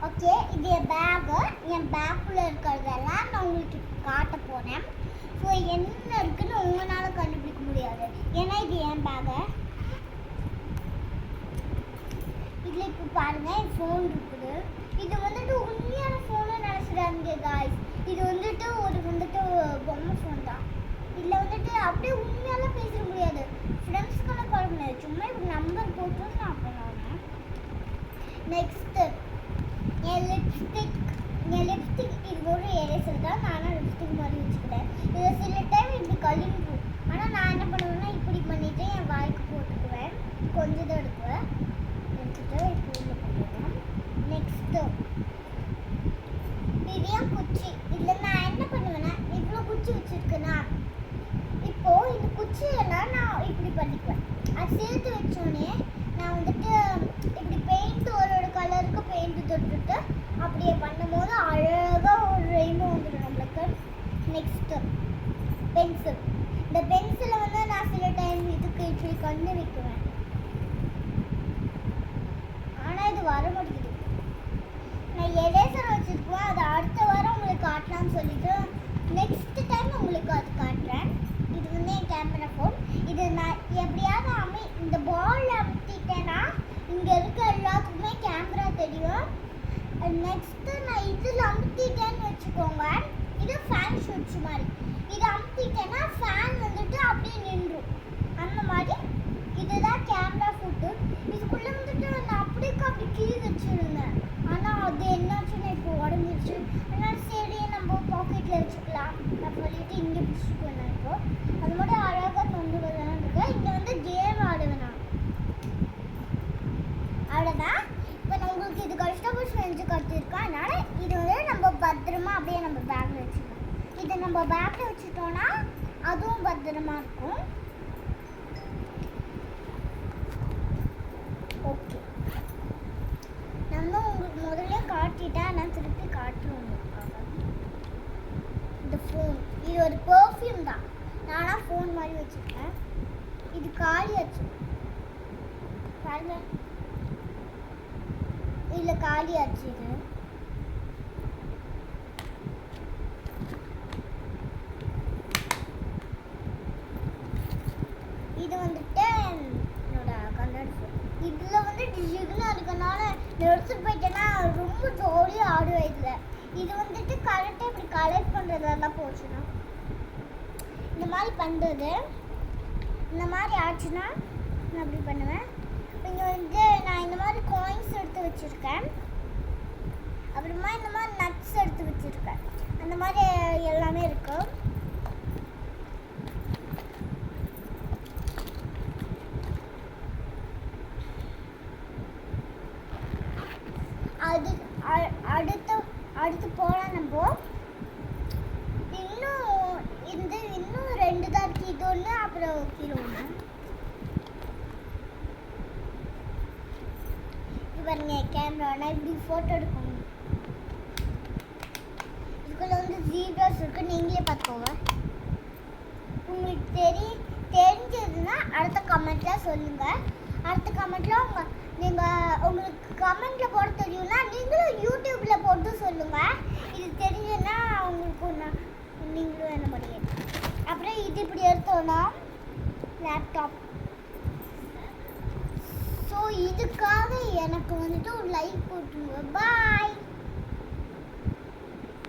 Okay, இது என் bag. என் பேக்குள்ளே இருக்கிறதெல்லாம் நான் உங்களுக்கு காட்ட போகிறேன். ஸோ என்ன இருக்குன்னு உங்களால் கண்டுபிடிக்க முடியாது, ஏன்னா இது என் பேகு. இதில் இப்போ பாருங்கள், என் ஃபோன் இருக்குது. இது வந்துட்டு உண்மையான ஃபோனு நினச்சிடாங்க காய்ஸ். இது வந்துட்டு பொம்மை ஃபோன் தான். இதில் வந்துட்டு அப்படியே உண்மையாலாம் பேச முடியாது, ஃப்ரெண்ட்ஸ்க்கெல்லாம் கால் முடியாது. சும்மா இப்படி நம்பர் போட்டு நான் பண்ணுவேன். நெக்ஸ்ட்டு என் லிப்ஸ்டிக் இது ஒரு எரேசர் தான். நானும் லிப்ஸ்டிக் மாதிரி வச்சுக்கிட்டேன். இது சில டைம் இப்படி கழிஞ்சிடும். ஆனால் நான் என்ன பண்ணுவேன்னா இப்படி பண்ணிவிட்டு என் வாய்க்கு போட்டுக்குவேன். கொஞ்சம் தான் எடுத்துட்டு இப்போ உள்ள போட்டுருவேன். நெக்ஸ்ட்டு இதுதான் குச்சி. இதில் நான் என்ன பண்ணுவேன்னா இவ்வளோ குச்சி வச்சுருக்கேன்னா இப்போது இந்த குச்சியெல்லாம் நான் இப்படி பண்ணிக்குவேன். அது சேர்த்து வச்சோடனே நான் வந்துட்டு இப்படி பெயிண்ட் ஒரு கலருக்கு பெயிண்ட் தொட்டுட்டு அப்படியே பண்ணும்போது அழகாக ஒரு ரெயின்போ வந்துடும் நம்மளுக்கு. Next pencil. இந்த பென்சிலை வந்து நான் சில டைம் இதுக்கு இப்படி கண்ணு வைக்குவேன், ஆனால் இது வர மாட்டேங்குது. நான் எரேசர் வச்சுருக்குவேன், அதை அடுத்த வாரம் உங்களுக்கு காட்டலாம்னு சொல்லிட்டு நெக்ஸ்ட் டைம் உங்களுக்கு அது காட்டுறேன். இது வந்து என் கேமரா ஃபோன். இது நான் எப்படியாவது இந்த பால் அமுத்திட்டேன்னா இங்கே இருக்க எல்லாத்துக்குமே கேமரா தெரியும். நெக்ஸ்ட்டு நான் இதில் அமுத்திட்டேன்னு வச்சுக்கோங்க, இது ஃபேன் சுவிட்ச் மாதிரி. இதை அமுத்திட்டேன்னா ஃபேன் வந்துட்டு அப்படியே நின்றும். அந்த மாதிரி இதுதான் கேமரா ஃபோட்டோ. இதுக்குள்ளே வந்துட்டு நான் அப்படி கீழே வச்சுருந்தேன், ஆனால் அது என்னாச்சுன்னா இப்போ உடஞ்சிருச்சு. அதனால் சரி நம்ம பாக்கெட்டில் வச்சுக்கலாம் நான் சொல்லிட்டு இங்கே பிடிச்சிக்குவேன். நான் இப்போ அது மட்டும் அழகாக கொண்டு வரலாம் இருக்கேன். இங்கே வந்து கேம் ஆடுவேன் நான், அவ்வளோதான். இப்போ நான் உங்களுக்கு இது கஷ்டப்பட்டு செஞ்சு கற்றுருக்கேன். அதனால் இது வந்து நம்ம பத்திரமா அப்படியே நம்ம பேக்கில் வச்சுக்கணும். இதை நம்ம பேக்கில் வச்சுட்டோன்னா அதுவும் பத்திரமா இருக்கும். ஓகே, நம்ம உங்களுக்கு முதல்ல காட்டிட்டேன், நான் திருப்பி காட்டுறேன் உங்களுக்காக. இந்த ஃபோன் இது ஒரு பெர்ஃப்யூம் தான். நானாக ஃபோன் மாதிரி வச்சுருக்கேன். இது காலியாச்சு பாருங்க, இதில் காலியாச்சு. இது வந்துட்டு என்னோட கண்ணாடி ஃபோன். இதில் வந்துட்டு ஜிகுனா இருக்கனால எடுத்துகிட்டு போயிட்டேன்னா ரொம்ப ஜாலியாக ஆடுவேன் இதில். இது வந்துட்டு கரெக்டாக இப்படி கலெக்ட் பண்ணுறதெல்லாம் போச்சுன்னா இந்த மாதிரி பண்ணுறது. இந்த மாதிரி ஆச்சுன்னா நான் அப்படி பண்ணுவேன். இங்கே வந்து நான் இந்த மாதிரி காயின்ஸ் எடுத்து வச்சுருக்கேன், அப்புறமா இந்த மாதிரி நட்ஸ் எடுத்து வச்சுருக்கேன். அந்த மாதிரி எல்லாமே இருக்கும். அடுத்து போனால் நம்ம இன்னும் 2 தான் இருக்குது. இது ஒன்று, அப்புறம் கீழே ஒன்று. பாருங்க கேமரா, நான் இப்படி ஃபோட்டோ எடுக்கணும். இதுக்குள்ள வந்து ஜீப்ராஸ் இருக்கு, நீங்களே பார்த்துக்கோங்க. உங்களுக்கு தெரிஞ்சதுன்னா அடுத்த கமெண்ட்ல சொல்லுங்க. அடுத்த கமெண்ட்ல உங்களுக்கு கமெண்ட்ல போட தெரியும்னா நீங்களும் யூடியூப்ல போட்டு சொல்லுங்க. இது தெரிஞ்சதுன்னா உங்களுக்கு நீங்களும் என்ன பண்ணுவீங்க. அப்புறம் இது இப்படி எடுத்தோன்னா லேப்டாப். ஸோ இதுக்காக எனக்கு வந்துட்டு ஒரு லைக் போட்டுருங்க. பாய்.